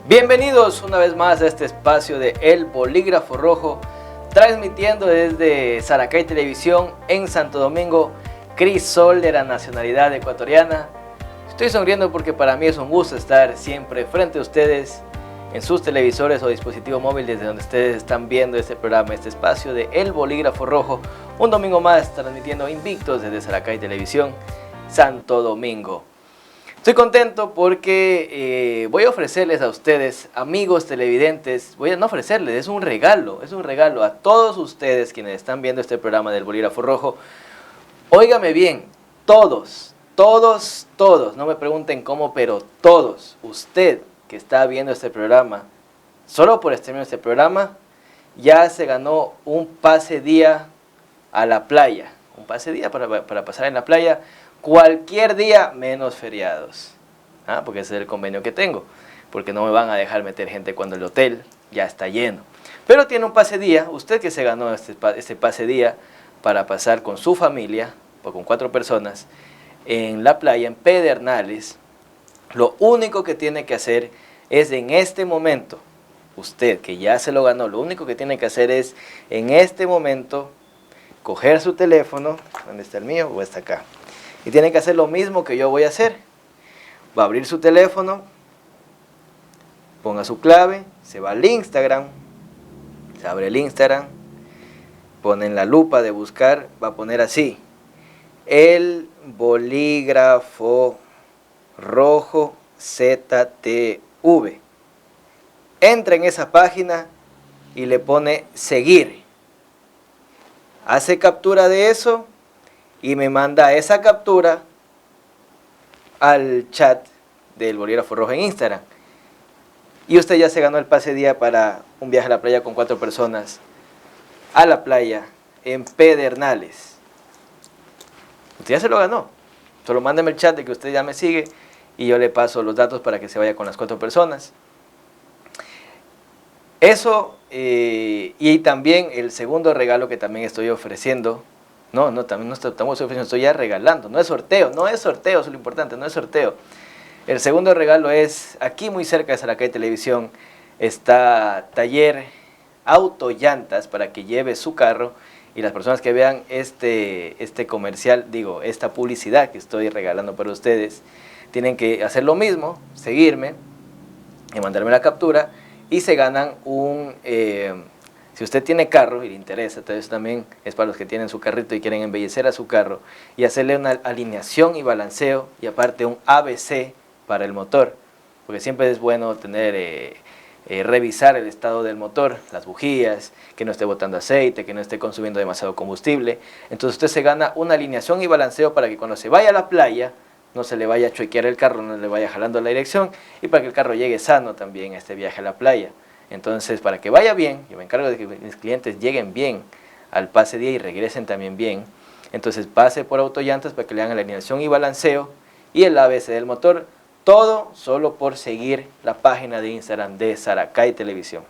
Bienvenidos una vez más a este espacio de El Bolígrafo Rojo, transmitiendo desde Saracay Televisión en Santo Domingo. Cris Sol, de la nacionalidad ecuatoriana. Estoy sonriendo porque para mí es un gusto estar siempre frente a ustedes en sus televisores o dispositivo móvil, desde donde ustedes están viendo este programa, este espacio de El Bolígrafo Rojo. Un domingo más transmitiendo invictos desde Saracay Televisión, Santo Domingo. Estoy contento porque voy a ofrecerles a ustedes, amigos televidentes, no ofrecerles, es un regalo a todos ustedes quienes están viendo este programa del Bolígrafo Rojo. Óigame bien, todos, no me pregunten cómo, pero todos, usted que está viendo este programa, solo por estar viendo este programa, ya se ganó un pase día a la playa, un pase día para pasar en la playa, cualquier día menos feriados, porque ese es el convenio que tengo, porque no me van a dejar meter gente cuando el hotel ya está lleno. Pero tiene un pase día, usted que se ganó este pase día para pasar con su familia, o con 4 personas, en la playa, en Pedernales. Lo único que tiene que hacer es en este momento, usted que ya se lo ganó, lo único que tiene que hacer es en este momento coger su teléfono, ¿dónde está el mío? O está acá. Y tiene que hacer lo mismo que yo voy a hacer. Va a abrir su teléfono, ponga su clave, se va al Instagram, se abre el Instagram, pone en la lupa de buscar, va a poner así: El Bolígrafo Rojo ZTV. Entra en esa página y le pone seguir. Hace captura de eso y me manda esa captura al chat del Bolígrafo Rojo en Instagram. Y usted ya se ganó el pase día para un viaje a la playa con 4 personas, a la playa en Pedernales. Usted ya se lo ganó. Solo mándeme el chat de que usted ya me sigue y yo le paso los datos para que se vaya con las 4 personas. Eso, y también el segundo regalo que también estoy ofreciendo. También no estamos ofreciendo, estoy ya regalando. No es sorteo, eso es lo importante, no es sorteo. El segundo regalo es, aquí muy cerca de Saracay Televisión, está Taller Auto Llantas para que lleve su carro, y las personas que vean este comercial, esta publicidad que estoy regalando para ustedes, tienen que hacer lo mismo, seguirme y mandarme la captura, y se ganan si usted tiene carro y le interesa, entonces también es para los que tienen su carrito y quieren embellecer a su carro y hacerle una alineación y balanceo, y aparte un ABC para el motor, porque siempre es bueno revisar el estado del motor, las bujías, que no esté botando aceite, que no esté consumiendo demasiado combustible. Entonces usted se gana una alineación y balanceo para que cuando se vaya a la playa no se le vaya a choquear el carro, no le vaya jalando la dirección, y para que el carro llegue sano también a este viaje a la playa. Entonces, para que vaya bien, yo me encargo de que mis clientes lleguen bien al pase día y regresen también bien. Entonces pase por Autollantas para que le hagan la alineación y balanceo y el ABC del motor, todo solo por seguir la página de Instagram de Saracay Televisión.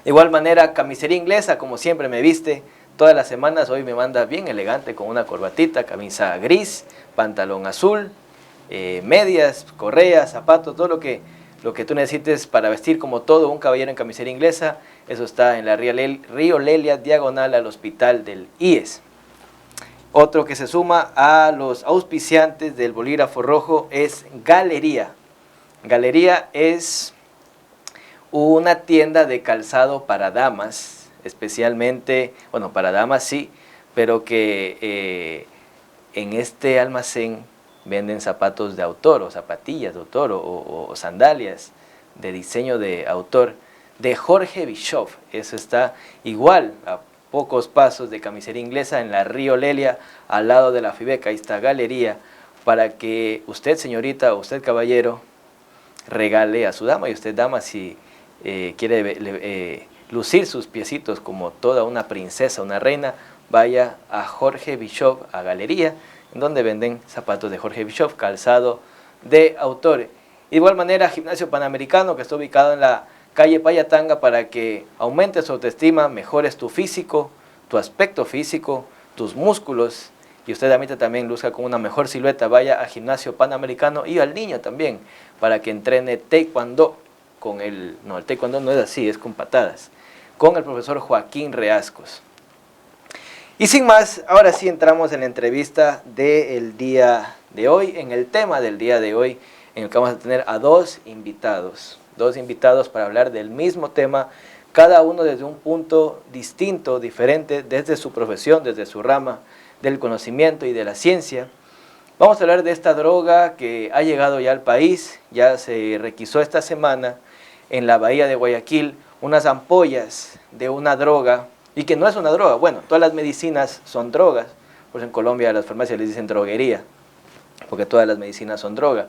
De igual manera, camisería inglesa, como siempre me viste todas las semanas. Hoy me manda bien elegante con una corbatita, camisa gris, pantalón azul, medias, correas, zapatos, todo lo que tú necesites para vestir como todo un caballero en camisería inglesa. Eso está en la Río Lelia, diagonal al Hospital del IES. Otro que se suma a los auspiciantes del Bolígrafo Rojo es Galería. Galería es una tienda de calzado para damas, especialmente, para damas sí, pero que en este almacén venden zapatos de autor, o zapatillas de autor, o sandalias de diseño de autor de Jorge Bischoff. Eso está igual a pocos pasos de camisería inglesa en la Río Lelia, al lado de la Fibeca. Ahí está Galería, para que usted, señorita, o usted, caballero, regale a su dama, y usted, dama, si quiere lucir sus piecitos como toda una princesa, una reina, vaya a Jorge Bischoff, a Galería, en donde venden zapatos de Jorge Bischoff, calzado de autor. De igual manera, Gimnasio Panamericano, que está ubicado en la calle Payatanga, para que aumentes tu autoestima, mejores tu físico, tu aspecto físico, tus músculos, y usted, damita, también luzca con una mejor silueta. Vaya a Gimnasio Panamericano, y al niño también, para que entrene taekwondo. con el taekwondo no es así, es con patadas, con el profesor Joaquín Reascos. Y sin más, ahora sí entramos en la entrevista del día de hoy, en el tema del día de hoy, en el que vamos a tener a dos invitados para hablar del mismo tema, cada uno desde un punto distinto, diferente, desde su profesión, desde su rama del conocimiento y de la ciencia. Vamos a hablar de esta droga que ha llegado ya al país, ya se requisó esta semana en la bahía de Guayaquil unas ampollas de una droga, y que no es una droga, bueno, todas las medicinas son drogas, pues en Colombia a las farmacias les dicen droguería, porque todas las medicinas son droga,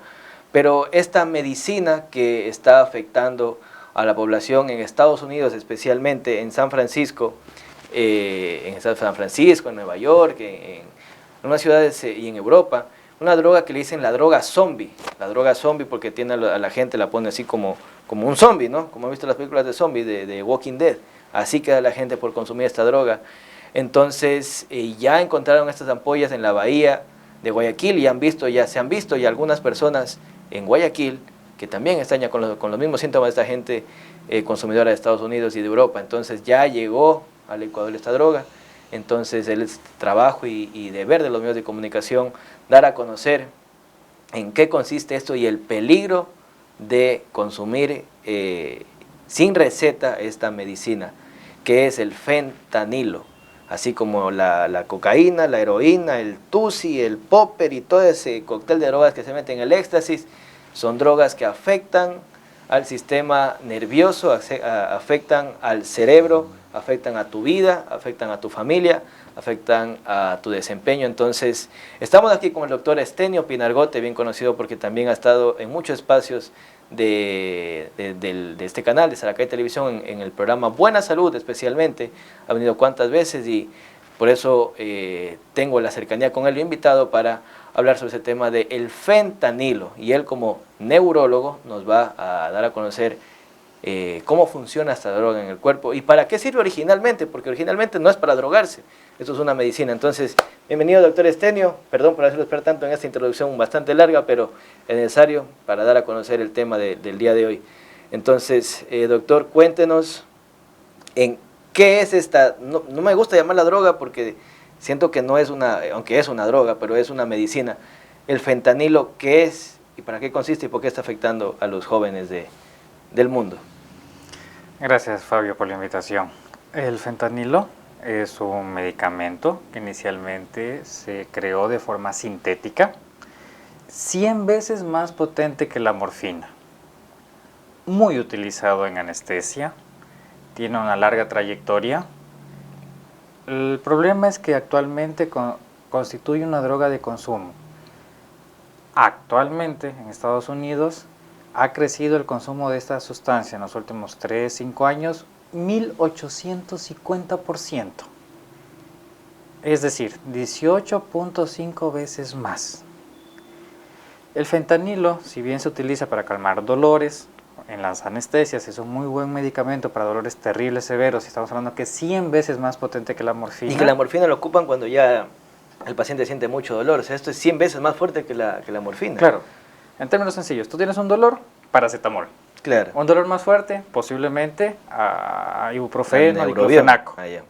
pero esta medicina que está afectando a la población en Estados Unidos, especialmente en San Francisco, en Nueva York, en unas ciudades y en Europa, una droga que le dicen la droga zombie porque tiene a la gente, la pone así como un zombie, ¿no? Como han visto las películas de zombies de Walking Dead, así queda la gente por consumir esta droga. Entonces ya encontraron estas ampollas en la bahía de Guayaquil y se han visto ya algunas personas en Guayaquil que también están ya con los mismos síntomas de esta gente consumidora de Estados Unidos y de Europa. Entonces ya llegó al Ecuador esta droga. Entonces el trabajo y deber de los medios de comunicación dar a conocer en qué consiste esto y el peligro de consumir sin receta esta medicina, que es el fentanilo, así como la cocaína, la heroína, el tusi, el popper y todo ese cóctel de drogas que se meten en el éxtasis. Son drogas que afectan al sistema nervioso, afectan al cerebro, afectan a tu vida, afectan a tu familia, afectan a tu desempeño. Entonces, estamos aquí con el doctor Estenio Pinargote, bien conocido porque también ha estado en muchos espacios de este canal, de Saracay Televisión, en el programa Buena Salud especialmente. Ha venido cuantas veces y por eso tengo la cercanía con él, invitado para hablar sobre ese tema del fentanilo. Y él, como neurólogo, nos va a dar a conocer cómo funciona esta droga en el cuerpo y para qué sirve originalmente, porque originalmente no es para drogarse, esto es una medicina. Entonces, bienvenido doctor Estenio, perdón por hacerlo esperar tanto en esta introducción bastante larga, pero es necesario para dar a conocer el tema del día de hoy. Entonces, doctor, cuéntenos en qué es esta, no me gusta llamarla droga porque siento que no es aunque es una droga, pero es una medicina. El fentanilo, ¿qué es y para qué consiste y por qué está afectando a los jóvenes del mundo? Gracias, Fabio, por la invitación. El fentanilo es un medicamento que inicialmente se creó de forma sintética, 100 veces más potente que la morfina, muy utilizado en anestesia, tiene una larga trayectoria. El problema es que actualmente constituye una droga de consumo. Actualmente en Estados Unidos ha crecido el consumo de esta sustancia en los últimos 3-5 años 1850%. Es decir, 18.5 veces más. El fentanilo, si bien se utiliza para calmar dolores, en las anestesias es un muy buen medicamento para dolores terribles, severos, y estamos hablando que es 100 veces más potente que la morfina. Y que la morfina lo ocupan cuando ya el paciente siente mucho dolor, o sea, esto es 100 veces más fuerte que la morfina. Claro, en términos sencillos, tú tienes un dolor, paracetamol. Claro. Un dolor más fuerte, posiblemente ibuprofeno, diclofenaco. Ya.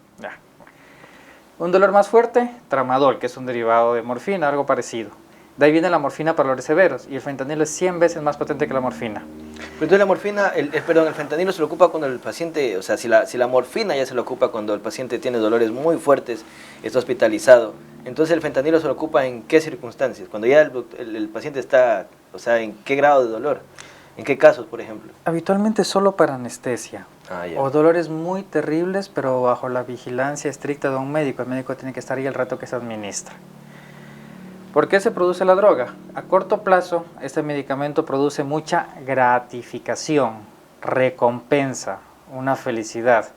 Un dolor más fuerte, tramadol, que es un derivado de morfina, algo parecido. De ahí viene la morfina para dolores severos, y el fentanilo es 100 veces más potente que la morfina. Pero entonces la morfina, el fentanilo se lo ocupa cuando el paciente, o sea, si la morfina ya se lo ocupa cuando el paciente tiene dolores muy fuertes, está hospitalizado, entonces el fentanilo se lo ocupa ¿en qué circunstancias? Cuando ya el paciente está, o sea, ¿en qué grado de dolor? ¿En qué casos, por ejemplo? Habitualmente solo para anestesia, o dolores muy terribles, pero bajo la vigilancia estricta de un médico. El médico tiene que estar ahí el rato que se administra. ¿Por qué se produce la droga? A corto plazo, este medicamento produce mucha gratificación, recompensa, una felicidad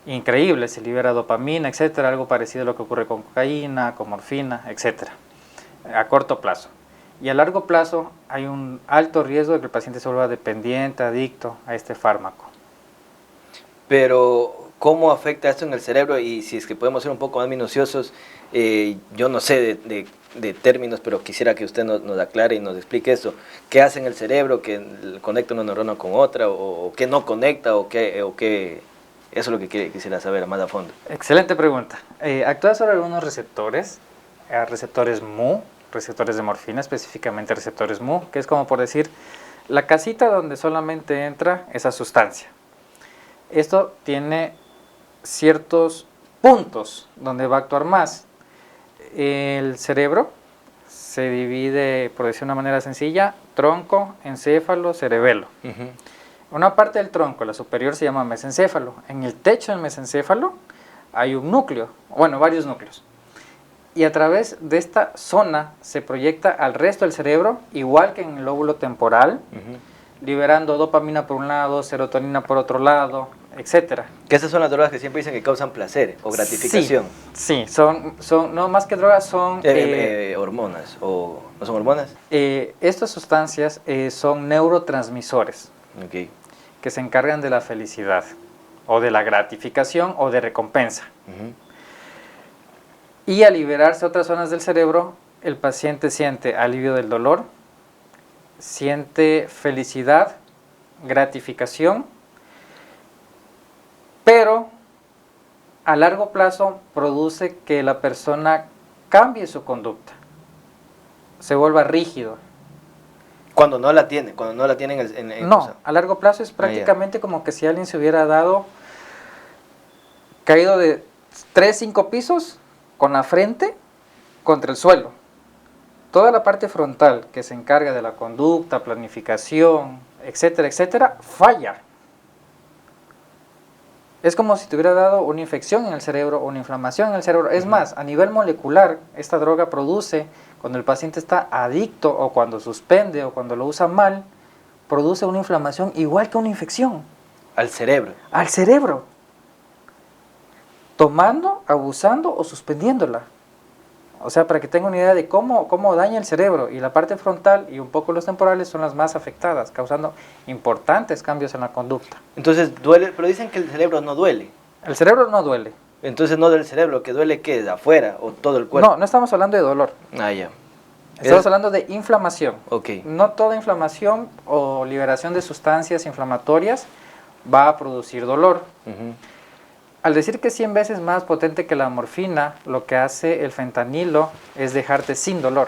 increíble, se libera dopamina, etcétera, algo parecido a lo que ocurre con cocaína, con morfina, etcétera, a corto plazo. Y a largo plazo hay un alto riesgo de que el paciente se vuelva dependiente, adicto a este fármaco. Pero, ¿cómo afecta esto en el cerebro? Y si es que podemos ser un poco más minuciosos, yo no sé de términos, pero quisiera que usted nos aclare y nos explique esto. ¿Qué hace en el cerebro que conecta una neurona con otra, o qué no conecta, o qué? Eso es lo que quisiera saber más a fondo. Excelente pregunta. Actúa sobre algunos receptores, receptores Mu, receptores de morfina, específicamente receptores Mu, que es como por decir la casita donde solamente entra esa sustancia. Esto tiene ciertos puntos donde va a actuar más. El cerebro se divide, por decir de una manera sencilla, tronco, encéfalo, cerebelo. Una parte del tronco, la superior, se llama mesencéfalo. En el techo del mesencéfalo hay un núcleo, bueno, varios núcleos. Y a través de esta zona se proyecta al resto del cerebro, igual que en el lóbulo temporal, liberando dopamina por un lado, serotonina por otro lado, etcétera. Que esas son las drogas que siempre dicen que causan placer o gratificación. Sí, son no más que drogas, son hormonas, o ¿no son hormonas? Estas sustancias son neurotransmisores, Okay, que se encargan de la felicidad, o de la gratificación, o de recompensa. Y al liberarse otras zonas del cerebro, el paciente siente alivio del dolor, siente felicidad, gratificación, pero a largo plazo produce que la persona cambie su conducta, se vuelva rígido. Cuando no la tienen No, a largo plazo es prácticamente como que si alguien se hubiera caído de 3-5 pisos con la frente contra el suelo. Toda la parte frontal que se encarga de la conducta, planificación, etcétera, etcétera, falla. Es como si te hubiera dado una infección en el cerebro o una inflamación en el cerebro. Es más, a nivel molecular, esta droga produce, cuando el paciente está adicto o cuando suspende o cuando lo usa mal, produce una inflamación igual que una infección. Al cerebro. Al cerebro. Tomando, abusando o suspendiéndola. O sea, para que tengan una idea de cómo daña el cerebro. Y la parte frontal y un poco los temporales son las más afectadas, causando importantes cambios en la conducta. Entonces duele, pero dicen que el cerebro no duele. El cerebro no duele. Entonces no del cerebro, que duele, ¿qué? ¿De afuera o todo el cuerpo? No, no estamos hablando de dolor. Ah, ya. Estamos hablando de inflamación. Ok. No toda inflamación o liberación de sustancias inflamatorias va a producir dolor. Al decir que es 100 veces más potente que la morfina, lo que hace el fentanilo es dejarte sin dolor.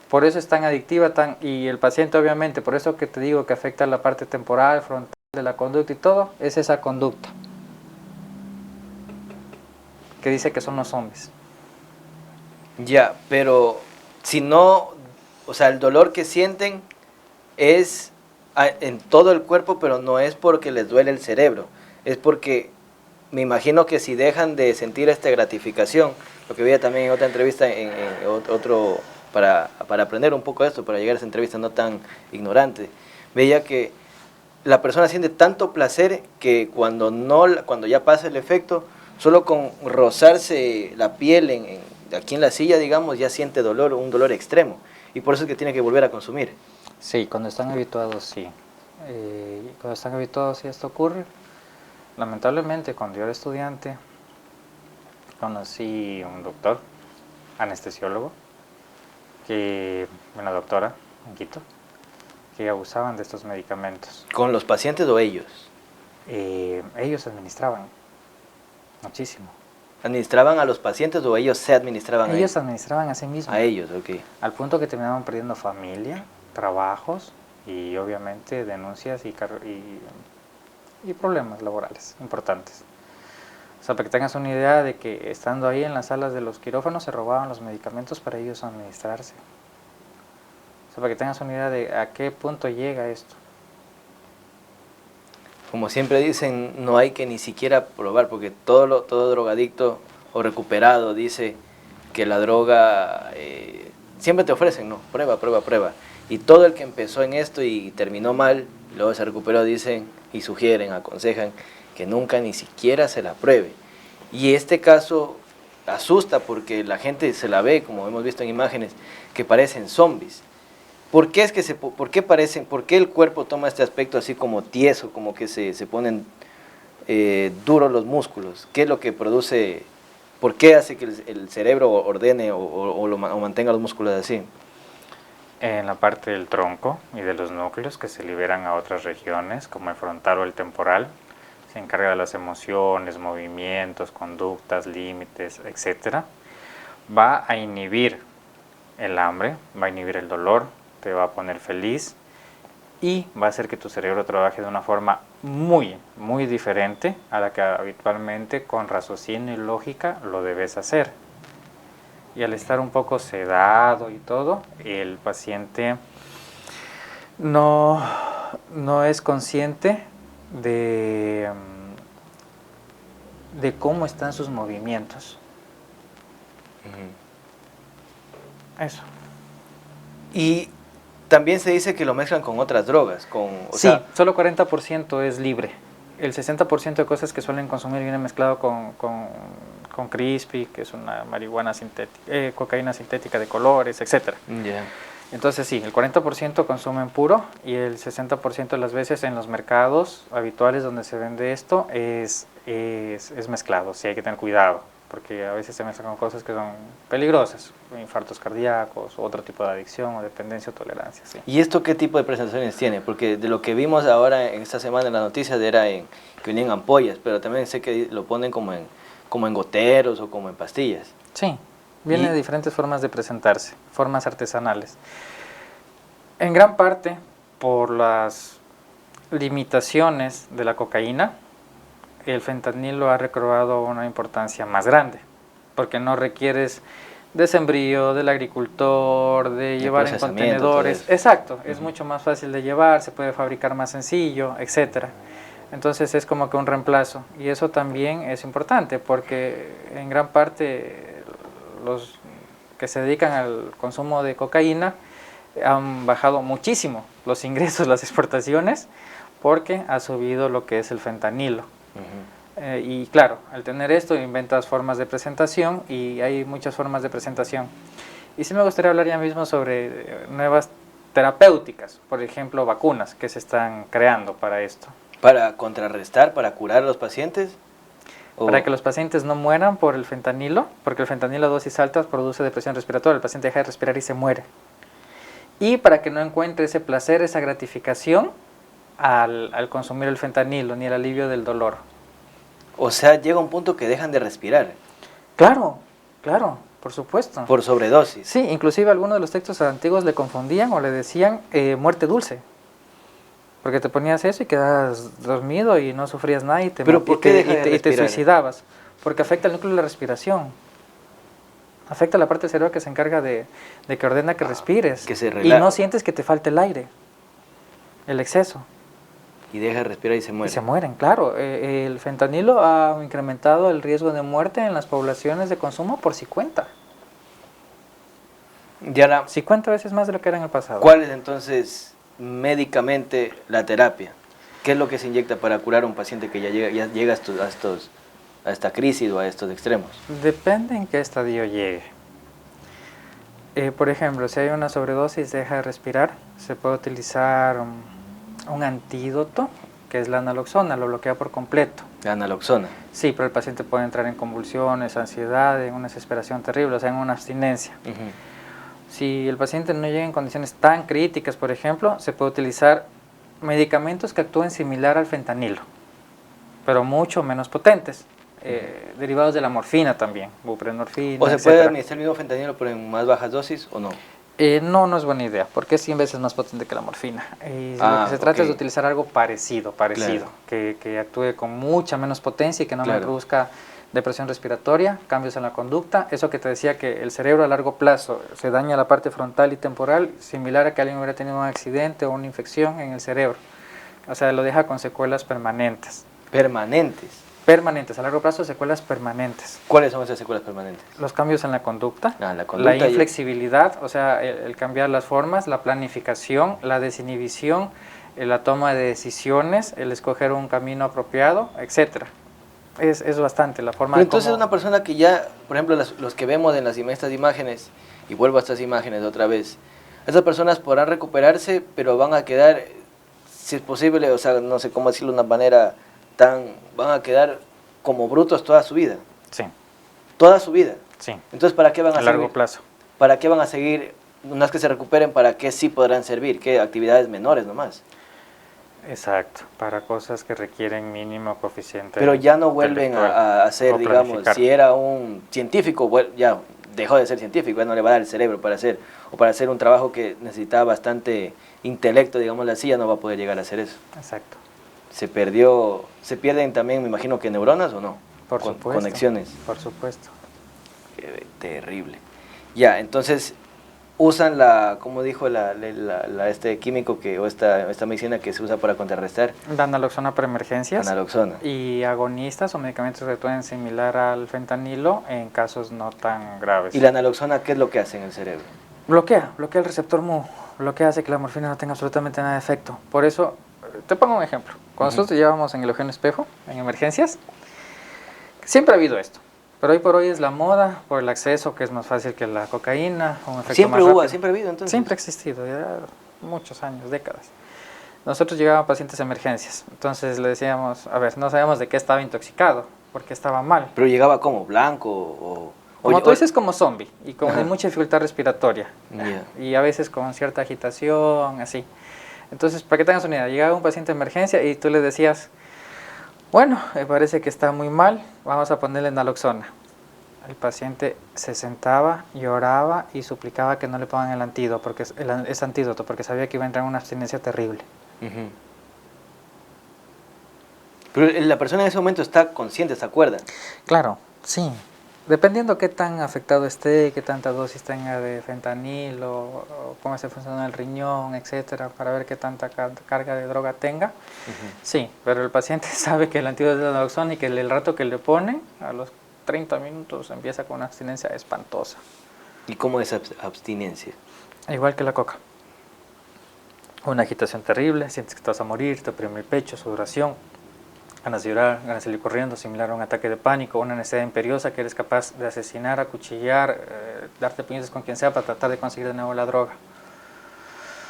Por eso es tan adictiva, y el paciente obviamente, por eso que te digo que afecta la parte temporal, frontal de la conducta y todo, es esa conducta que dice que son los zombies. Ya, pero si no, o sea, el dolor que sienten es en todo el cuerpo, pero no es porque les duele el cerebro, es porque me imagino que si dejan de sentir esta gratificación, lo que veía también en otra entrevista, para aprender un poco de esto, para llegar a esa entrevista no tan ignorante, veía que la persona siente tanto placer que cuando ya pasa el efecto, solo con rozarse la piel aquí en la silla, digamos, ya siente dolor, un dolor extremo, y por eso es que tiene que volver a consumir. Sí, cuando están habituados, sí. Cuando están habituados, sí, esto ocurre. Lamentablemente, cuando yo era estudiante, conocí un doctor, anestesiólogo, una doctora en Quito, que abusaban de estos medicamentos. ¿Con los pacientes o ellos? Ellos administraban muchísimo. ¿Administraban a los pacientes o ellos se administraban a ellos? Ellos administraban a sí mismos. A ellos, ok. Al punto que terminaban perdiendo familia, trabajos y obviamente denuncias y problemas laborales importantes. O sea, para que tengas una idea de que estando ahí en las salas de los quirófanos se robaban los medicamentos para ellos administrarse. O sea, para que tengas una idea de a qué punto llega esto. Como siempre dicen, no hay que ni siquiera probar, porque todo drogadicto o recuperado dice que la droga, siempre te ofrecen, no, prueba. Y todo el que empezó en esto y terminó mal, luego se recuperó, dicen y sugieren, aconsejan que nunca ni siquiera se la pruebe. Y este caso asusta porque la gente se la ve, como hemos visto en imágenes, que parecen zombies. ¿Por qué por qué el cuerpo toma este aspecto así como tieso, como que se ponen duros los músculos? ¿Qué es lo que produce, por qué hace que el cerebro ordene o mantenga los músculos así? En la parte del tronco y de los núcleos que se liberan a otras regiones, como el frontal o el temporal, se encarga de las emociones, movimientos, conductas, límites, etc. Va a inhibir el hambre, va a inhibir el dolor, te va a poner feliz y va a hacer que tu cerebro trabaje de una forma muy, muy diferente a la que habitualmente con raciocinio y lógica lo debes hacer. Y al estar un poco sedado y todo, el paciente no es consciente de cómo están sus movimientos. Eso. Y también se dice que lo mezclan con otras drogas. Sí, solo 40% es libre. El 60% de cosas que suelen consumir viene mezclado con crispy, que es una marihuana sintética, cocaína sintética de colores, etc. Yeah. Entonces sí, el 40% consumen puro y el 60% de las veces en los mercados habituales donde se vende esto es mezclado. Sí, hay que tener cuidado, porque a veces se mezclan con cosas que son peligrosas, infartos cardíacos, otro tipo de adicción o dependencia o tolerancia. Sí. ¿Y esto qué tipo de presentaciones tiene? Porque de lo que vimos ahora en esta semana en las noticias era que venían ampollas, pero también sé que lo ponen como en goteros o como en pastillas. Sí, vienen de diferentes formas de presentarse, formas artesanales. En gran parte por las limitaciones de la cocaína, el fentanilo ha recobrado una importancia más grande, porque no requieres de sembrío, del agricultor, de llevar en contenedores. Exacto, es mucho más fácil de llevar, se puede fabricar más sencillo, etcétera. Entonces es como que un reemplazo, y eso también es importante, porque en gran parte los que se dedican al consumo de cocaína han bajado muchísimo los ingresos, las exportaciones, porque ha subido lo que es el fentanilo. Y claro, al tener esto inventas formas de presentación y hay muchas formas de presentación. Y sí me gustaría hablar ya mismo sobre nuevas terapéuticas, por ejemplo vacunas que se están creando para esto. ¿Para contrarrestar, para curar a los pacientes? Para que los pacientes no mueran por el fentanilo, porque el fentanilo a dosis altas produce depresión respiratoria, el paciente deja de respirar y se muere. Y para que no encuentre ese placer, esa gratificación al consumir el fentanilo, ni el alivio del dolor. O sea, llega un punto que dejan de respirar. Claro, claro, por supuesto. Por sobredosis. Sí, inclusive algunos de los textos antiguos le confundían o le decían muerte dulce. Porque te ponías eso y quedabas dormido y no sufrías nada y te suicidabas. Porque afecta el núcleo de la respiración. Afecta la parte del cerebro que se encarga de que ordena que respires. Que se y no sientes que te falte el aire, el exceso. Y deja de respirar y se mueren. Y se mueren, claro. El fentanilo ha incrementado el riesgo de muerte en las poblaciones de consumo por 50. 50 veces más de lo que era en el pasado. ¿Cuál es entonces médicamente la terapia? ¿Qué es lo que se inyecta para curar a un paciente que ya llega a esta crisis o a estos extremos? Depende en qué estadio llegue. Por ejemplo, si hay una sobredosis, deja de respirar, se puede utilizar un antídoto, que es la naloxona, lo bloquea por completo. ¿La naloxona? Sí, pero el paciente puede entrar en convulsiones, ansiedad, en una desesperación terrible, o sea, en una abstinencia. Si el paciente no llega en condiciones tan críticas, por ejemplo, se puede utilizar medicamentos que actúen similar al fentanilo, pero mucho menos potentes, derivados de la morfina también, buprenorfina, ¿O se puede administrar el mismo fentanilo pero en más bajas dosis o no? No es buena idea, porque es 100 veces más potente que la morfina. Y lo que se trata es de utilizar algo parecido, claro. que actúe con mucha menos potencia y que no me produzca depresión respiratoria, cambios en la conducta. Eso que te decía que el cerebro a largo plazo se daña la parte frontal y temporal, similar a que alguien hubiera tenido un accidente o una infección en el cerebro. O sea, lo deja con secuelas permanentes. ¿Permanentes? Permanentes, a largo plazo secuelas permanentes. ¿Cuáles son esas secuelas permanentes? Los cambios en la conducta, la inflexibilidad, o sea, el cambiar las formas, la planificación, la desinhibición, la toma de decisiones, el escoger un camino apropiado, etcétera. Es bastante la forma. Pero entonces una persona que ya, por ejemplo, los que vemos en estas imágenes, y vuelvo a estas imágenes otra vez, Esas personas podrán recuperarse, pero van a quedar, si es posible, o sea, no sé cómo decirlo de una manera van a quedar como brutos toda su vida. Sí. Toda su vida. Sí. Entonces, ¿para qué van a seguir? A largo plazo. ¿Para qué van a seguir? Unas que se recuperen, ¿para qué sí podrán servir? ¿Qué actividades menores nomás? Exacto, para cosas que requieren mínimo coeficiente. Pero ya no vuelven a hacer, digamos, si era un científico, ya dejó de ser científico, ya no le va a dar el cerebro para hacer un trabajo que necesitaba bastante intelecto, digamos así, ya no va a poder llegar a hacer eso. Exacto. Se pierden también, me imagino que neuronas o no, por supuesto, conexiones. Por supuesto. Terrible. Ya, entonces usan como dijo este químico o esta medicina que se usa para contrarrestar. La naloxona para emergencias. Naloxona. Y agonistas o medicamentos que actúan similar al fentanilo en casos no tan graves. ¿Y la naloxona qué es lo que hace en el cerebro? Bloquea el receptor mu, lo que hace que la morfina no tenga absolutamente nada de efecto. Por eso, te pongo un ejemplo. Cuando nosotros llevábamos en el Eugenio Espejo, en emergencias, siempre ha habido esto. Pero hoy por hoy es la moda, por el acceso, que es más fácil que la cocaína, un efecto ¿Siempre más hubo, rápido. siempre ha habido entonces? Siempre ha existido, ya muchos años, décadas. Nosotros llegábamos pacientes a emergencias, entonces le decíamos, a ver, no sabíamos de qué estaba intoxicado, porque estaba mal. ¿Pero llegaba como blanco o...? Como tú dices, como zombie, y con mucha dificultad respiratoria, y a veces con cierta agitación, así. Entonces, para que tengas una idea, llegaba un paciente a emergencia y tú le decías, bueno, parece que está muy mal, vamos a ponerle naloxona. El paciente se sentaba, lloraba y suplicaba que no le pongan el antídoto, porque sabía que iba a entrar en una abstinencia terrible. Pero la persona en ese momento está consciente, ¿se acuerda? Claro, sí. Dependiendo qué tan afectado esté, qué tanta dosis tenga de fentanilo, o cómo se funciona el riñón, etcétera, para ver qué tanta carga de droga tenga. Sí, pero el paciente sabe que el antídoto es la naloxona y que el rato que le pone, a los 30 minutos empieza con una abstinencia espantosa. ¿Y cómo es abstinencia? Igual que la coca. Una agitación terrible, sientes que te vas a morir, te oprime el pecho, sudoración, ganas de llorar, ganas de salir corriendo, similar a un ataque de pánico, una necesidad imperiosa que eres capaz de asesinar, acuchillar, darte puñetes con quien sea para tratar de conseguir de nuevo la droga.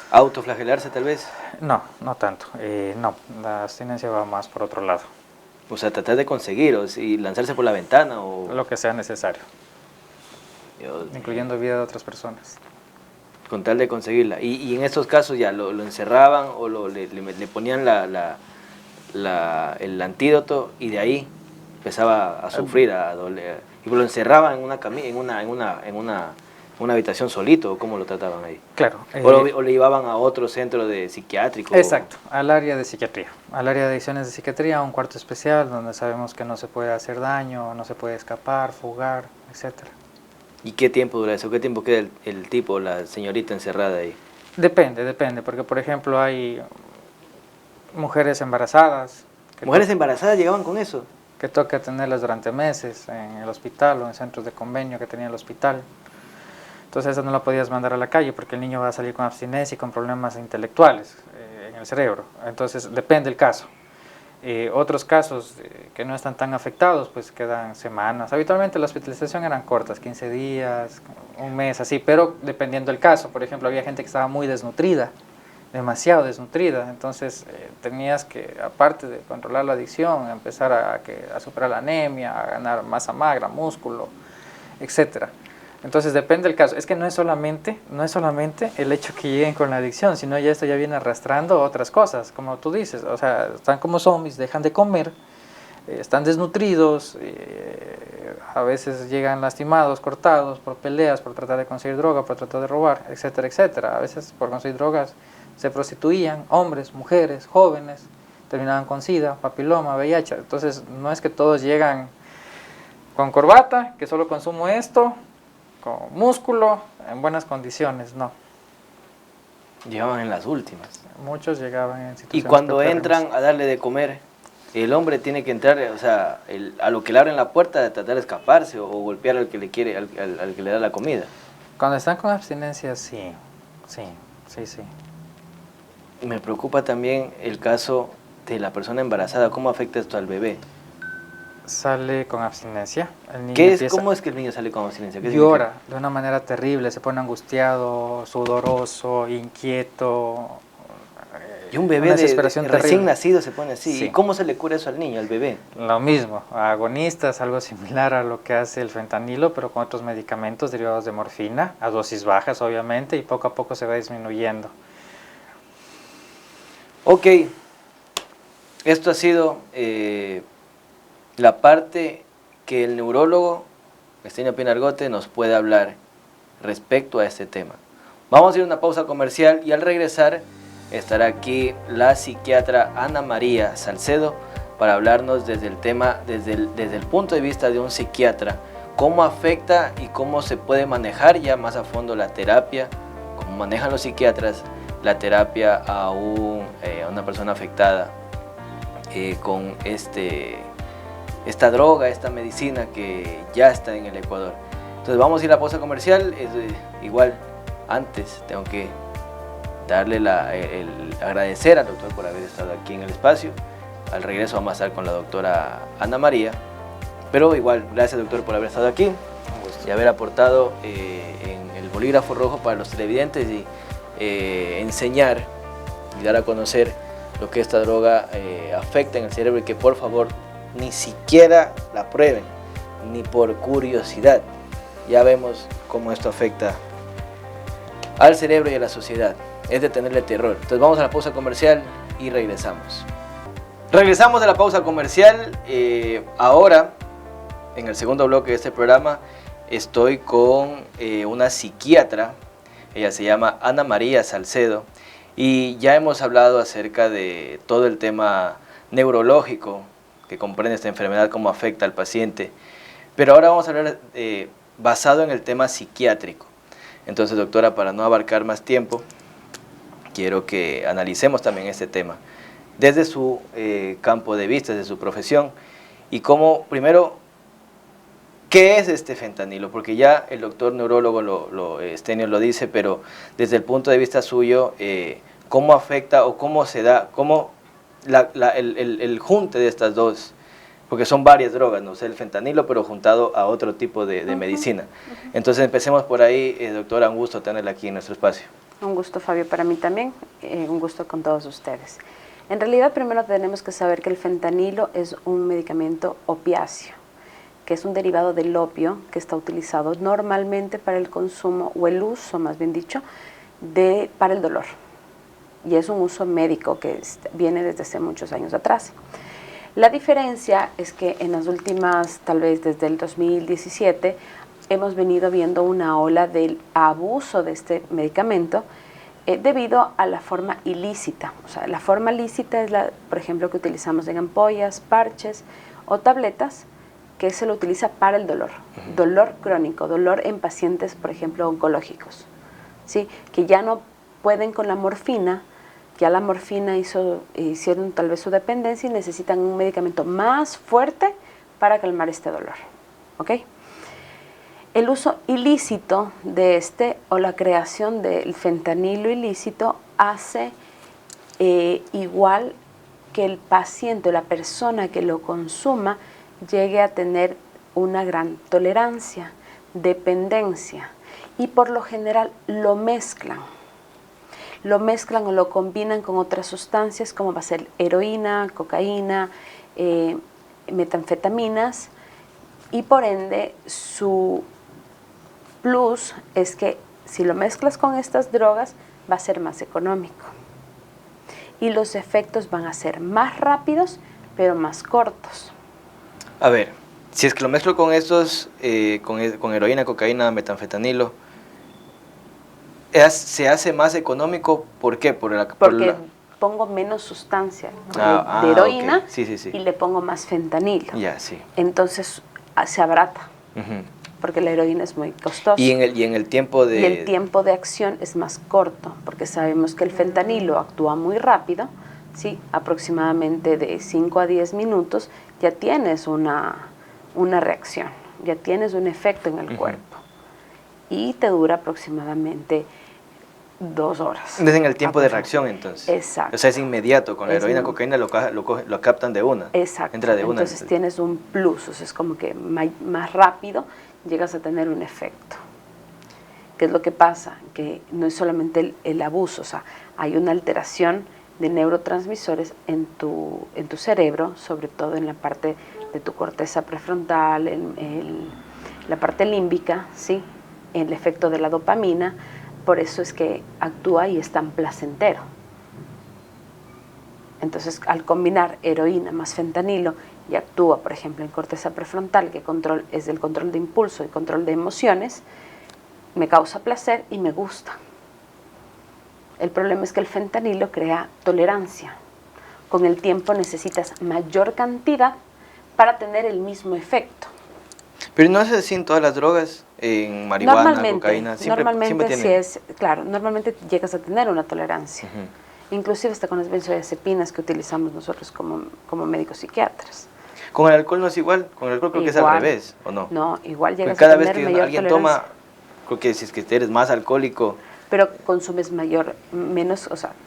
¿Autoflagelarse tal vez? No, no tanto. No, la abstinencia va más por otro lado. O sea, tratar de conseguir, y lanzarse por la ventana o... Lo que sea necesario. Incluyendo vida de otras personas. Con tal de conseguirla. Y en estos casos ya lo encerraban o le ponían el antídoto y de ahí empezaba a sufrir, a doler. Y lo encerraban en una habitación solito, ¿o cómo lo trataban ahí? Claro. O le llevaban a otro centro de psiquiátrico. Exacto, al área de psiquiatría, al área de adicciones de psiquiatría, a un cuarto especial donde sabemos que no se puede hacer daño, no se puede escapar, fugar, etcétera. ¿Y qué tiempo dura eso? ¿Qué tiempo queda el tipo, la señorita encerrada ahí? Depende, porque por ejemplo hay mujeres embarazadas. ¿Mujeres embarazadas llegaban con eso? Que toca tenerlas durante meses en el hospital o en centros de convenio que tenía el hospital. Entonces esa no la podías mandar a la calle porque el niño va a salir con abstinencia y con problemas intelectuales en el cerebro. Entonces depende del caso. Otros casos que no están tan afectados pues quedan semanas. Habitualmente la hospitalización eran cortas, 15 días, un mes, así, pero dependiendo del caso. Por ejemplo, había gente que estaba muy desnutrida, demasiado desnutrida, entonces tenías que, aparte de controlar la adicción, empezar a superar la anemia, a ganar masa magra, músculo, etcétera. Entonces depende del caso. Es que no es solamente el hecho que lleguen con la adicción, sino ya esto ya viene arrastrando otras cosas, como tú dices. O sea, están como zombies, dejan de comer, están desnutridos, a veces llegan lastimados, cortados por peleas, por tratar de conseguir droga, por tratar de robar, etcétera, etcétera. A veces por conseguir drogas se prostituían, hombres, mujeres, jóvenes, terminaban con SIDA, papiloma, VIH. Entonces no es que todos llegan con corbata, que solo consumo esto, con músculo, en buenas condiciones, no. Llegaban en las últimas. Muchos llegaban en situaciones Y cuando precarias. entran a darle de comer, el hombre tiene que entrar, o sea, a lo que le abren la puerta, de tratar de escaparse o golpear al que le quiere, al que le da la comida. Cuando están con abstinencia, sí. Me preocupa también el caso de la persona embarazada, ¿cómo afecta esto al bebé? sale con abstinencia. ¿Cómo es que el niño sale con abstinencia? Llora de una manera terrible, se pone angustiado, sudoroso, inquieto. Y un bebé recién nacido se pone así. Sí. ¿Y cómo se le cura eso al niño, al bebé? Lo mismo, agonistas, algo similar a lo que hace el fentanilo, pero con otros medicamentos derivados de morfina, a dosis bajas obviamente, y poco a poco se va disminuyendo. Ok, esto ha sido la parte que el neurólogo Esteño Pinargote nos puede hablar respecto a este tema. Vamos a ir a una pausa comercial y al regresar estará aquí la psiquiatra Ana María Salcedo para hablarnos desde el tema, desde el punto de vista de un psiquiatra, cómo afecta y cómo se puede manejar ya más a fondo la terapia, cómo manejan los psiquiatras la terapia a una persona afectada con esta droga, esta medicina que ya está en el Ecuador. Entonces vamos a ir a la pausa comercial. Igual antes tengo que darle agradecer al doctor por haber estado aquí en el espacio. Al regreso vamos a estar con la doctora Ana María, pero igual gracias doctor por haber estado aquí y haber aportado en el bolígrafo rojo para los televidentes y enseñar y dar a conocer lo que esta droga afecta en el cerebro y que por favor ni siquiera la prueben, ni por curiosidad. Ya vemos cómo esto afecta al cerebro y a la sociedad. Es de tenerle terror. Entonces vamos a la pausa comercial y regresamos. Regresamos de la pausa comercial. Ahora, en el segundo bloque de este programa, estoy con una psiquiatra. Ella se llama Ana María Salcedo y ya hemos hablado acerca de todo el tema neurológico que comprende esta enfermedad, cómo afecta al paciente. Pero ahora vamos a hablar basado en el tema psiquiátrico. Entonces, doctora, para no abarcar más tiempo, quiero que analicemos también este tema desde su campo de vista, desde su profesión, y cómo, primero, ¿qué es este fentanilo? Porque ya el doctor neurólogo Stenio lo dice, pero desde el punto de vista suyo, ¿cómo afecta o cómo se da, cómo el junte de estas dos? Porque son varias drogas, no sé, el fentanilo, pero juntado a otro tipo de medicina. Entonces empecemos por ahí, doctora, un gusto tenerla aquí en nuestro espacio. Un gusto, Fabio, para mí también, un gusto con todos ustedes. En realidad, primero tenemos que saber que el fentanilo es un medicamento opiáceo, que es un derivado del opio que está utilizado normalmente para el consumo, o el uso, más bien dicho, para el dolor. Y es un uso médico que viene desde hace muchos años atrás. La diferencia es que en las últimas, tal vez desde el 2017, hemos venido viendo una ola del abuso de este medicamento debido a la forma ilícita. O sea, la forma lícita es la, por ejemplo, que utilizamos en ampollas, parches o tabletas, que se lo utiliza para el dolor, dolor crónico, dolor en pacientes, por ejemplo, oncológicos, ¿sí? Que ya no pueden con la morfina. Ya la morfina hicieron tal vez su dependencia y necesitan un medicamento más fuerte para calmar este dolor. ¿Ok? El uso ilícito de o la creación del fentanilo ilícito hace igual que el paciente o la persona que lo consuma llegue a tener una gran tolerancia, dependencia, y por lo general lo mezclan o lo combinan con otras sustancias como va a ser heroína, cocaína, metanfetaminas, y por ende su plus es que si lo mezclas con estas drogas va a ser más económico y los efectos van a ser más rápidos pero más cortos. A ver, si es que lo mezclo con estos, con heroína, cocaína, metanfetanilo, se hace más económico. ¿Por qué? Porque pongo menos sustancia de heroína, okay. Sí. Y le pongo más fentanilo. Ya, sí. Entonces se abarata, porque la heroína es muy costosa. Y en el tiempo de... Y el tiempo de acción es más corto, porque sabemos que el fentanilo actúa muy rápido, ¿sí? Aproximadamente de 5 a 10 minutos ya tienes una reacción, ya tienes un efecto en el cuerpo. Y te dura aproximadamente 2 horas. Es en el tiempo de reacción, entonces. Exacto. O sea, es inmediato. Con la heroína, cocaína lo captan de una. Exacto. Entra de una. Entonces tienes un plus, o sea, es como que más rápido llegas a tener un efecto. ¿Qué es lo que pasa? Que no es solamente el abuso, o sea, hay una alteración de neurotransmisores en tu cerebro, sobre todo en la parte de tu corteza prefrontal, la parte límbica, ¿sí? El efecto de la dopamina, por eso es que actúa y es tan placentero. Entonces, al combinar heroína más fentanilo y actúa, por ejemplo, en corteza prefrontal, que es el control de impulso y control de emociones, me causa placer y me gusta. El problema es que el fentanilo crea tolerancia. Con el tiempo necesitas mayor cantidad para tener el mismo efecto. Pero no es así en todas las drogas, en marihuana, cocaína, siempre sí es, claro, normalmente llegas a tener una tolerancia. Inclusive hasta con las benzodiazepinas que utilizamos nosotros como médicos psiquiatras. ¿Con el alcohol no es igual? Con el alcohol creo que es al revés, ¿o no? No, igual llegas cada a tener vez que mayor alguien tolerancia. toma, creo que si es que eres más alcohólico... Pero consumes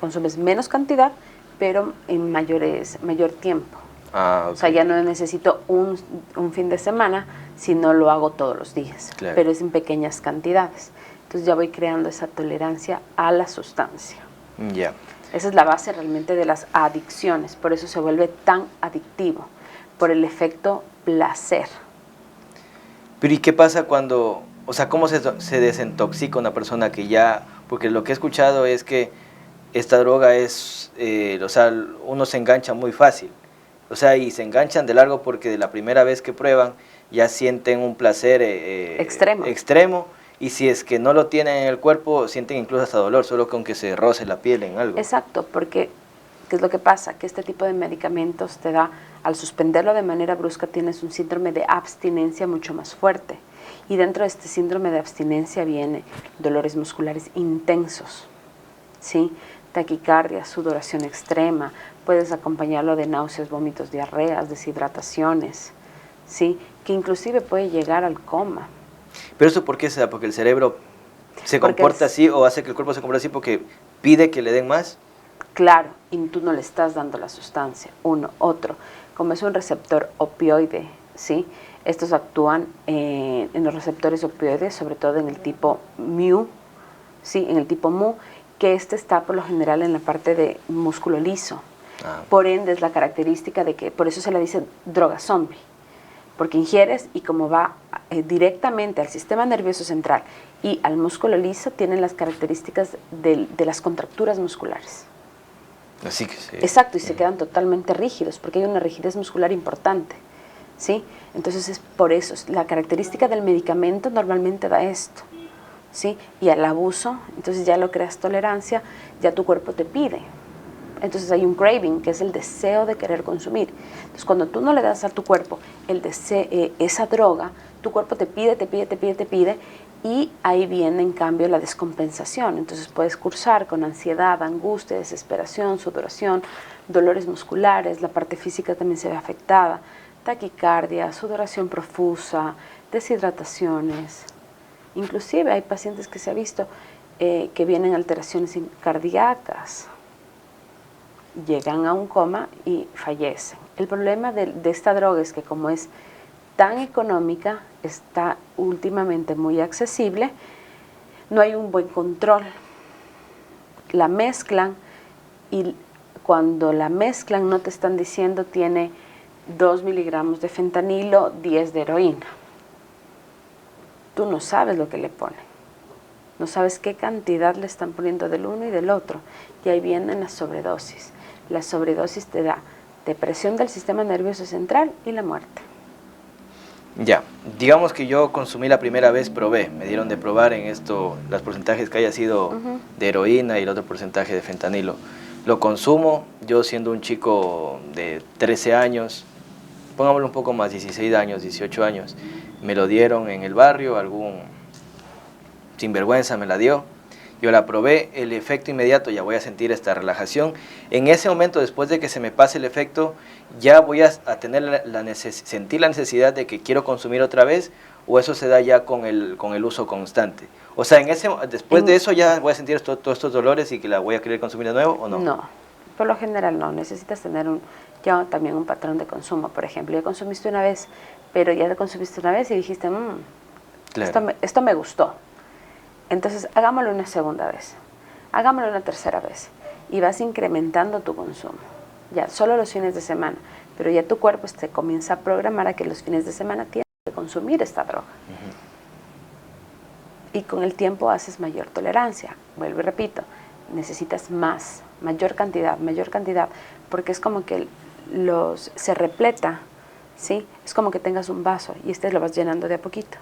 consumes menos cantidad, pero en mayor tiempo. Okay. O sea, ya no necesito un fin de semana, sino lo hago todos los días, claro. Pero es en pequeñas cantidades. Entonces ya voy creando esa tolerancia a la sustancia. Ya. Esa es la base realmente de las adicciones, por eso se vuelve tan adictivo, por el efecto placer. Pero ¿y qué pasa cuando, o sea, cómo se desintoxica una persona que ya, porque lo que he escuchado es que esta droga es, o sea, uno se engancha muy fácil, o sea, y se enganchan de largo porque de la primera vez que prueban ya sienten un placer extremo, y si es que no lo tienen en el cuerpo, sienten incluso hasta dolor, solo con que se roce la piel en algo. Exacto, porque ¿qué es lo que pasa? Que este tipo de medicamentos te da, al suspenderlo de manera brusca, tienes un síndrome de abstinencia mucho más fuerte. Y dentro de este síndrome de abstinencia viene dolores musculares intensos, ¿sí? Taquicardia, sudoración extrema, puedes acompañarlo de náuseas, vómitos, diarreas, deshidrataciones, ¿sí? Que inclusive puede llegar al coma. ¿Pero eso por qué se da? ¿Porque el cerebro se comporta así o hace que el cuerpo se comporte así porque pide que le den más? Claro, y tú no le estás dando la sustancia, uno, otro. Como es un receptor opioide, ¿sí? Estos actúan en los receptores opioides, sobre todo en el tipo mu, ¿sí? En el tipo mu, que está por lo general en la parte de músculo liso. Por ende es la característica de que, por eso se le dice droga zombie, porque ingieres y como va directamente al sistema nervioso central y al músculo liso, tienen las características de las contracturas musculares. Así que sí. Exacto, y se quedan totalmente rígidos, porque hay una rigidez muscular importante, ¿sí? Entonces es por eso, la característica del medicamento normalmente da esto, ¿sí? Y al abuso, entonces ya lo creas tolerancia, ya tu cuerpo te pide. Entonces hay un craving, que es el deseo de querer consumir. Entonces cuando tú no le das a tu cuerpo esa droga, tu cuerpo te pide, y ahí viene en cambio la descompensación. Entonces puedes cursar con ansiedad, angustia, desesperación, sudoración, dolores musculares, la parte física también se ve afectada, taquicardia, sudoración profusa, deshidrataciones. Inclusive hay pacientes que se ha visto que vienen alteraciones cardíacas, llegan a un coma y fallecen. El problema de esta droga es que como es tan económica, está últimamente muy accesible, no hay un buen control. La mezclan y cuando la mezclan no te están diciendo tiene 2 miligramos de fentanilo, 10 de heroína. Tú no sabes lo que le ponen. No sabes qué cantidad le están poniendo del uno y del otro. Y ahí vienen las sobredosis. La sobredosis te da depresión del sistema nervioso central y la muerte. Ya, digamos que yo consumí la primera vez, probé, me dieron de probar en esto los porcentajes que haya sido de heroína y el otro porcentaje de fentanilo. Lo consumo, yo siendo un chico de 13 años, pongámoslo un poco más, 16 años, 18 años, me lo dieron en el barrio, algún sinvergüenza me la dio, yo la probé, el efecto inmediato, ya voy a sentir esta relajación. En ese momento, después de que se me pase el efecto, ya voy a tener sentir la necesidad de que quiero consumir otra vez, o eso se da ya con el uso constante. O sea, después de eso ya voy a sentir todos estos dolores y que la voy a querer consumir de nuevo, ¿o no? No, por lo general no. Necesitas tener ya también un patrón de consumo. Por ejemplo, ya consumiste una vez, pero ya lo consumiste una vez y dijiste, claro, esto me gustó. Entonces, hagámoslo una segunda vez, hagámoslo una tercera vez, y vas incrementando tu consumo. Ya, solo los fines de semana, pero ya tu cuerpo te comienza a programar a que los fines de semana tienes que consumir esta droga. Y con el tiempo haces mayor tolerancia. Vuelvo y repito, necesitas mayor cantidad, porque es como que se repleta, ¿sí? Es como que tengas un vaso y lo vas llenando de a poquito.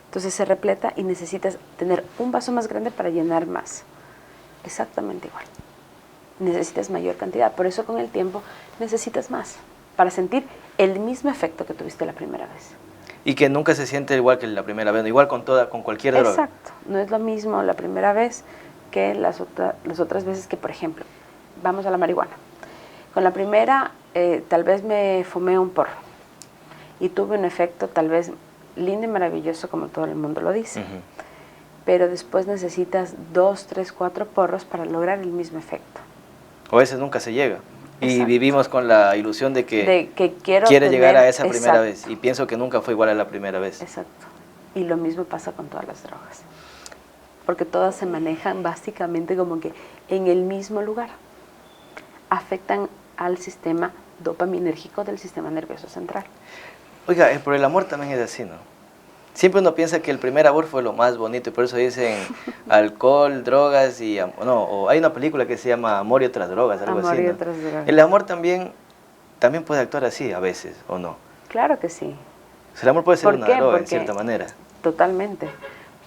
Entonces se repleta y necesitas tener un vaso más grande para llenar más. Exactamente igual. Necesitas mayor cantidad. Por eso con el tiempo necesitas más, para sentir el mismo efecto que tuviste la primera vez. Y que nunca se siente igual que la primera vez, igual con cualquier droga. Exacto. No es lo mismo la primera vez que las otras veces que, por ejemplo, vamos a la marihuana. Con la primera, tal vez me fumé un porro y tuve un efecto tal vez lindo y maravilloso, como todo el mundo lo dice. Pero después necesitas 2, 3, 4 porros para lograr el mismo efecto. O a veces nunca se llega. Y exacto, vivimos con la ilusión de que quiere llegar a esa primera exacto, vez. Y pienso que nunca fue igual a la primera vez. Exacto. Y lo mismo pasa con todas las drogas. Porque todas se manejan básicamente como que en el mismo lugar. Afectan al sistema dopaminérgico del sistema nervioso central. Oiga, por el amor también es así, ¿no? Siempre uno piensa que el primer amor fue lo más bonito y por eso dicen alcohol, drogas y... No, o hay una película que se llama Amor y otras drogas, algo Amor así, y ¿no? otras drogas. El amor también puede actuar así a veces, ¿o no? Claro que sí. O sea, el amor puede ser una droga en cierta manera. Totalmente.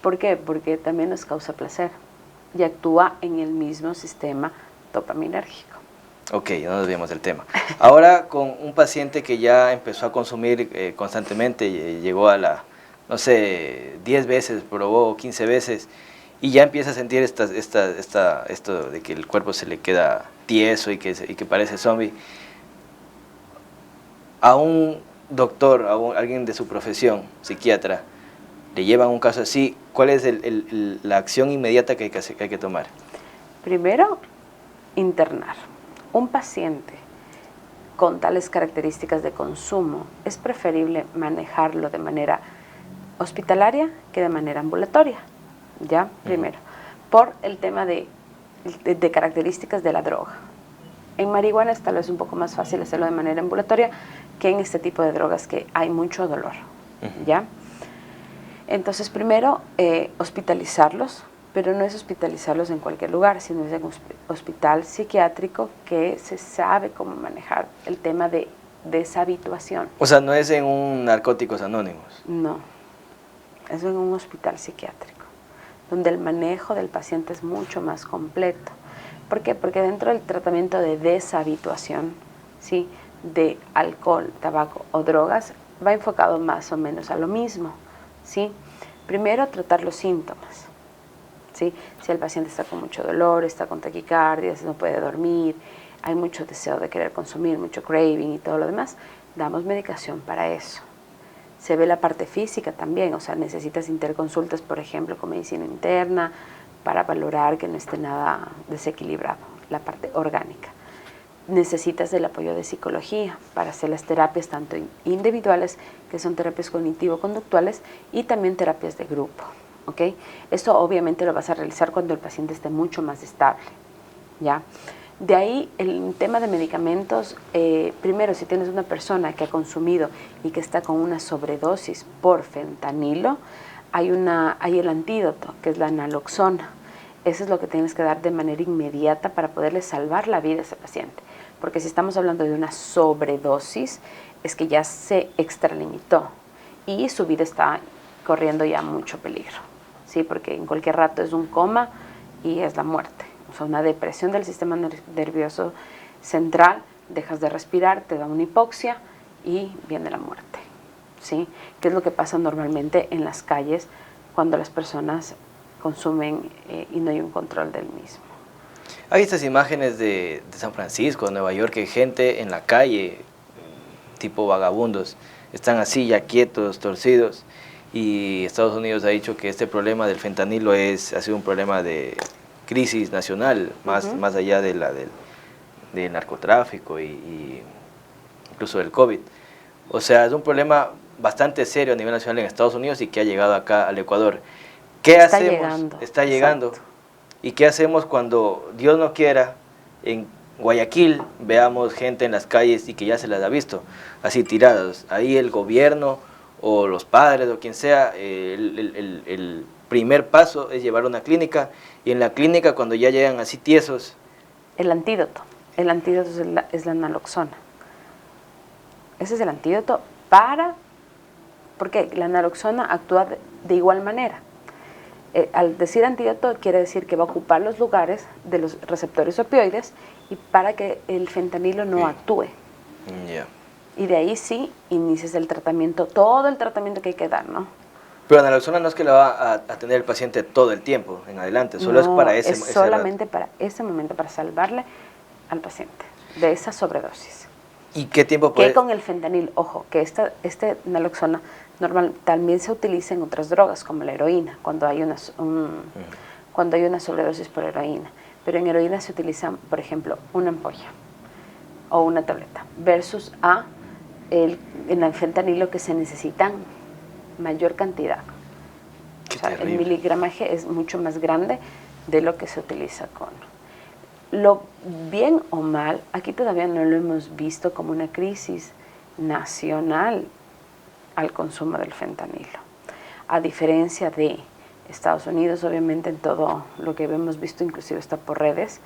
¿Por qué? Porque también nos causa placer y actúa en el mismo sistema dopaminérgico. Ok, no nos desviemos del tema. Ahora, con un paciente que ya empezó a consumir constantemente, llegó a no sé, 10 veces, probó 15 veces, y ya empieza a sentir esto de que el cuerpo se le queda tieso y que parece zombie. A un doctor, alguien de su profesión, psiquiatra, le llevan un caso así, ¿cuál es la acción inmediata que hay que tomar? Primero, internar. Un paciente con tales características de consumo es preferible manejarlo de manera hospitalaria que de manera ambulatoria, ¿ya? Primero, por el tema de características de la droga. En marihuana es tal vez un poco más fácil hacerlo de manera ambulatoria que en este tipo de drogas que hay mucho dolor, ¿ya? Entonces, primero, hospitalizarlos, pero no es hospitalizarlos en cualquier lugar, sino es en un hospital psiquiátrico que se sabe cómo manejar el tema de deshabituación. O sea, no es en un Narcóticos Anónimos. No, es en un hospital psiquiátrico, donde el manejo del paciente es mucho más completo. ¿Por qué? Porque dentro del tratamiento de deshabituación, ¿sí?, de alcohol, tabaco o drogas, va enfocado más o menos a lo mismo, ¿sí? Primero, tratar los síntomas, ¿sí? Si el paciente está con mucho dolor, está con taquicardia, no puede dormir, hay mucho deseo de querer consumir, mucho craving y todo lo demás, damos medicación para eso. Se ve la parte física también, o sea, necesitas interconsultas, por ejemplo, con medicina interna, para valorar que no esté nada desequilibrado, la parte orgánica. Necesitas el apoyo de psicología para hacer las terapias tanto individuales, que son terapias cognitivo-conductuales, y también terapias de grupo, ¿ok? Esto obviamente lo vas a realizar cuando el paciente esté mucho más estable, ¿ya? De ahí, el tema de medicamentos, primero, si tienes una persona que ha consumido y que está con una sobredosis por fentanilo, hay el antídoto, que es la naloxona. Eso es lo que tienes que dar de manera inmediata para poderle salvar la vida a ese paciente. Porque si estamos hablando de una sobredosis, es que ya se extralimitó y su vida está corriendo ya mucho peligro, ¿sí? Porque en cualquier rato es un coma y es la muerte. O sea, una depresión del sistema nervioso central, dejas de respirar, te da una hipoxia y viene la muerte, ¿sí? ¿Qué es lo que pasa normalmente en las calles cuando las personas consumen y no hay un control del mismo. Hay estas imágenes de San Francisco, de Nueva York, que hay gente en la calle, tipo vagabundos, están así ya quietos, torcidos, y Estados Unidos ha dicho que este problema del fentanilo ha sido un problema de crisis nacional, más allá de del narcotráfico y incluso del COVID. O sea, es un problema bastante serio a nivel nacional en Estados Unidos y que ha llegado acá al Ecuador. ¿Qué hacemos? Está llegando. Exacto. ¿Y qué hacemos cuando, Dios no quiera, en Guayaquil veamos gente en las calles y que ya se las ha visto, así tiradas? Ahí el gobierno o los padres o quien sea, el primer paso es llevar a una clínica, y en la clínica cuando ya llegan así tiesos. El antídoto es la naloxona. Ese es el antídoto porque la naloxona actúa de igual manera. Al decir antídoto quiere decir que va a ocupar los lugares de los receptores opioides y para que el fentanilo no actúe. Y de ahí sí inicias el tratamiento, todo el tratamiento que hay que dar, ¿no? Pero la naloxona no es que la va a tener el paciente todo el tiempo en adelante, solo es para ese momento. Es solamente para ese momento, para salvarle al paciente de esa sobredosis. ¿Y qué tiempo puede...? Que con el fentanil, ojo, que este naloxona normal también se utiliza en otras drogas como la heroína, cuando hay una sobredosis por heroína. Pero en heroína se utiliza, por ejemplo, una ampolla o una tableta versus en el fentanilo que se necesitan mayor cantidad. O sea, el miligramaje es mucho más grande de lo que se utiliza con... Lo bien o mal, aquí todavía no lo hemos visto como una crisis nacional al consumo del fentanilo. A diferencia de Estados Unidos, obviamente en todo lo que hemos visto, inclusive está por redes,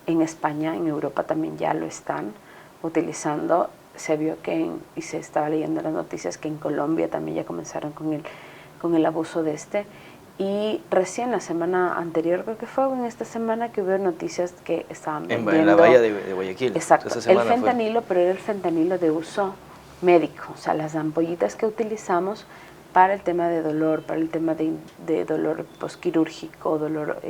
en España, en Europa también ya lo están utilizando. Se vio y se estaba leyendo las noticias que en Colombia también ya comenzaron con el abuso de y recién la semana anterior, creo que fue en esta semana, que hubo noticias que estaban vendiendo en la bahía de Guayaquil. Exacto, el fentanilo, pero era el fentanilo de uso médico, o sea, las ampollitas que utilizamos para el tema de dolor, para el tema de dolor posquirúrgico, dolor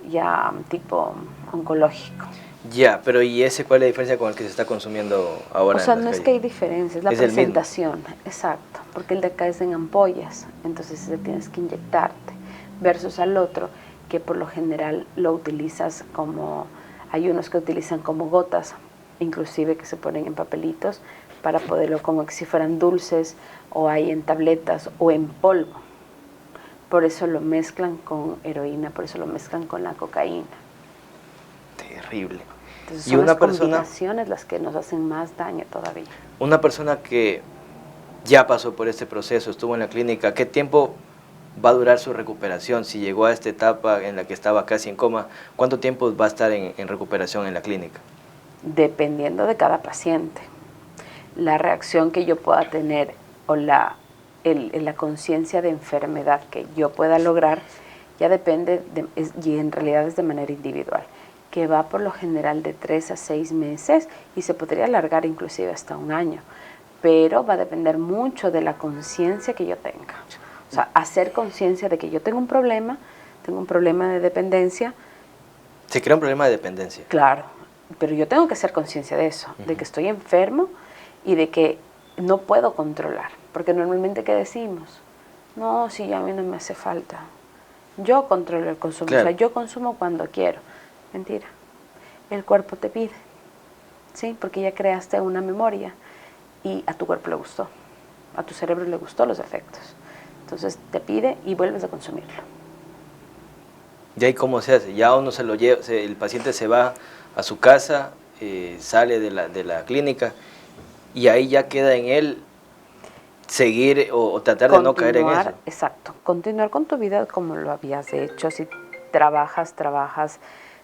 ya tipo oncológico. Ya, pero ¿y ese cuál es la diferencia con el que se está consumiendo ahora? O sea, no es que hay diferencia, es la presentación, exacto, porque el de acá es en ampollas, entonces tienes que inyectarte, versus al otro, que por lo general lo utilizas hay unos que utilizan como gotas, inclusive que se ponen en papelitos, para poderlo, como que si fueran dulces, o hay en tabletas, o en polvo. Por eso lo mezclan con heroína, por eso lo mezclan con la cocaína. Terrible. Entonces son las combinaciones las que nos hacen más daño todavía. Una persona que ya pasó por este proceso, estuvo en la clínica, ¿qué tiempo va a durar su recuperación? Si llegó a esta etapa en la que estaba casi en coma, ¿cuánto tiempo va a estar en recuperación en la clínica? Dependiendo de cada paciente. La reacción que yo pueda tener o la conciencia de enfermedad que yo pueda lograr ya depende, y en realidad es de manera individual, que va por lo general de 3 a 6 meses y se podría alargar inclusive hasta 1 año, pero va a depender mucho de la conciencia que yo tenga. O sea, hacer conciencia de que yo tengo un problema de dependencia. ¿Se crea un problema de dependencia? Claro, pero yo tengo que hacer conciencia de eso, de que estoy enfermo y de que no puedo controlar, porque normalmente ¿qué decimos? No, si ya a mí no me hace falta, yo controlo el consumo, claro. O sea, yo consumo cuando quiero. Mentira, el cuerpo te pide, ¿sí? Porque ya creaste una memoria y a tu cuerpo le gustó, a tu cerebro le gustó los efectos, entonces te pide y vuelves a consumirlo. ¿Y ahí cómo se hace? Ya uno se lo lleva, el paciente se va a su casa, sale de la clínica y ahí ya queda en él seguir o tratar de no caer en eso. Exacto, continuar con tu vida como lo habías hecho, si trabajas,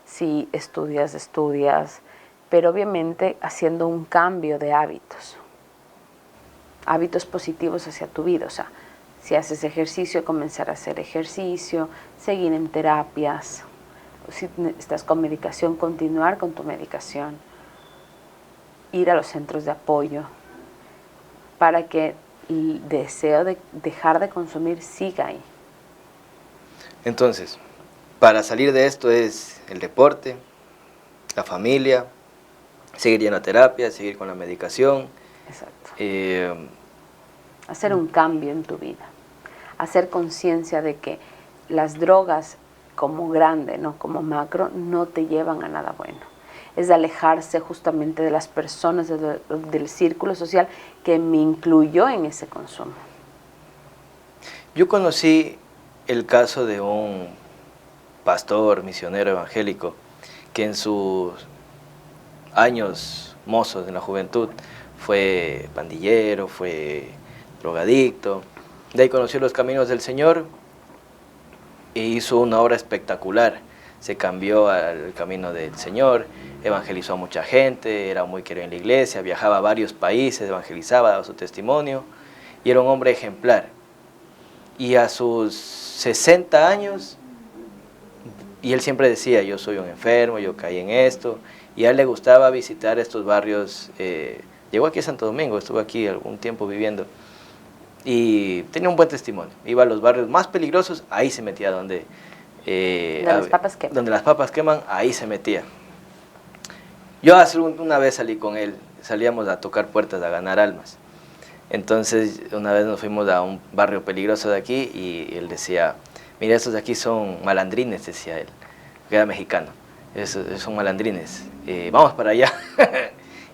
si estudias, pero obviamente haciendo un cambio de hábitos positivos hacia tu vida. O sea, si haces ejercicio, comenzar a hacer ejercicio, seguir en terapias, si estás con medicación, continuar con tu medicación, ir a los centros de apoyo, para que el deseo de dejar de consumir siga ahí. Entonces, para salir de esto es el deporte, la familia, seguir yendo a terapia, seguir con la medicación. Exacto. Hacer un cambio en tu vida. Hacer conciencia de que las drogas como grande, no como macro, no te llevan a nada bueno. Es de alejarse justamente de las personas, del círculo social que me incluyó en ese consumo. Yo conocí el caso de un pastor misionero evangélico que en sus años mozos en la juventud fue pandillero, fue drogadicto. De ahí conoció los caminos del Señor e hizo una obra espectacular. Se cambió al camino del Señor, evangelizó a mucha gente, era muy querido en la iglesia, viajaba a varios países, evangelizaba, daba su testimonio y era un hombre ejemplar. Y a sus 60 años, y él siempre decía, yo soy un enfermo, yo caí en esto, y a él le gustaba visitar estos barrios. Llegó aquí a Santo Domingo, estuvo aquí algún tiempo viviendo, y tenía un buen testimonio. Iba a los barrios más peligrosos, ahí se metía donde las papas queman. Donde las papas queman, ahí se metía. Yo una vez salí con él, salíamos a tocar puertas, a ganar almas. Entonces, una vez nos fuimos a un barrio peligroso de aquí y él decía, mira, estos de aquí son malandrines, decía él, que era mexicano, esos son malandrines, vamos para allá.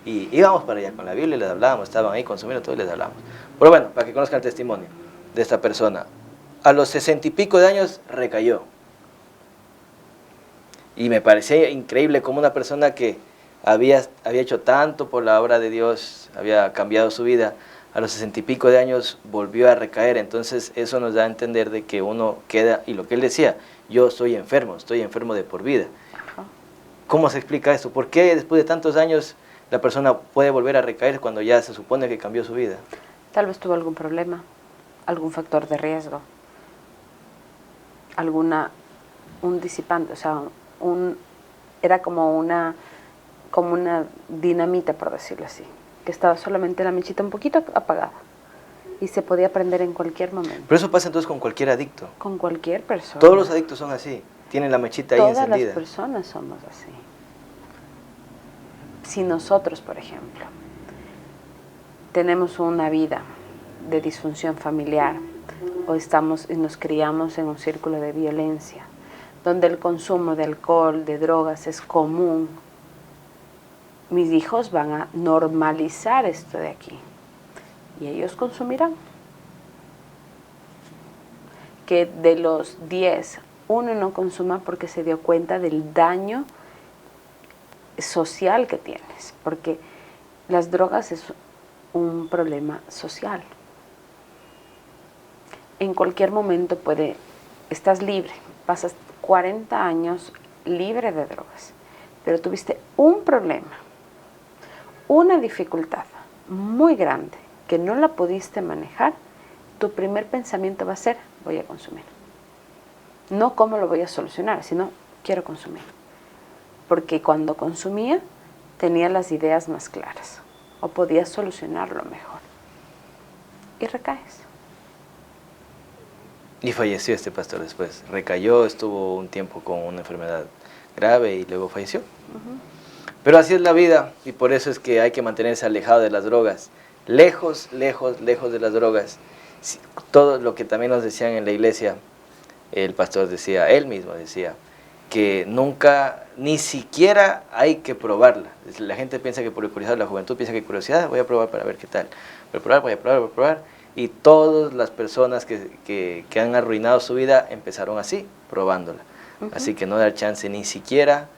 Y íbamos para allá con la Biblia, les hablábamos, estaban ahí consumiendo todo y les hablábamos. Pero bueno, para que conozcan el testimonio de esta persona, a los 60 y pico de años recayó. Y me parecía increíble como una persona que había hecho tanto por la obra de Dios, había cambiado su vida, a los 60 y pico de años volvió a recaer. Entonces eso nos da a entender de que uno queda, y lo que él decía, yo estoy enfermo de por vida. ¿Cómo se explica esto? ¿Por qué después de tantos años la persona puede volver a recaer cuando ya se supone que cambió su vida? Tal vez tuvo algún problema, algún factor de riesgo, un disipante, o sea, era como una dinamita, por decirlo así, que estaba solamente la mechita un poquito apagada y se podía prender en cualquier momento. Pero eso pasa entonces con cualquier adicto. Con cualquier persona. Todos los adictos son así, tienen la mechita ahí encendida. Todas las personas somos así. Si nosotros, por ejemplo, tenemos una vida de disfunción familiar o nos criamos en un círculo de violencia, donde el consumo de alcohol, de drogas es común, mis hijos van a normalizar esto de aquí y ellos consumirán. Que de los 10, uno no consuma porque se dio cuenta del daño social que tienes, porque las drogas es un problema social. En cualquier momento estás libre, pasas 40 años libre de drogas, pero tuviste un problema, una dificultad muy grande que no la pudiste manejar, tu primer pensamiento va a ser, voy a consumir. No cómo lo voy a solucionar, sino quiero consumir. Porque cuando consumía, tenía las ideas más claras o podía solucionarlo mejor. Y recaes. Y falleció este pastor después. Recayó, estuvo un tiempo con una enfermedad grave y luego falleció. Pero así es la vida y por eso es que hay que mantenerse alejado de las drogas. Lejos, lejos, lejos de las drogas. Todo lo que también nos decían en la iglesia, el pastor decía, él mismo decía, que nunca, ni siquiera hay que probarla. La gente piensa que por curiosidad, la juventud piensa que curiosidad, voy a probar para ver qué tal. Voy a probar. Y todas las personas que han arruinado su vida empezaron así, probándola. Así que no dar chance ni siquiera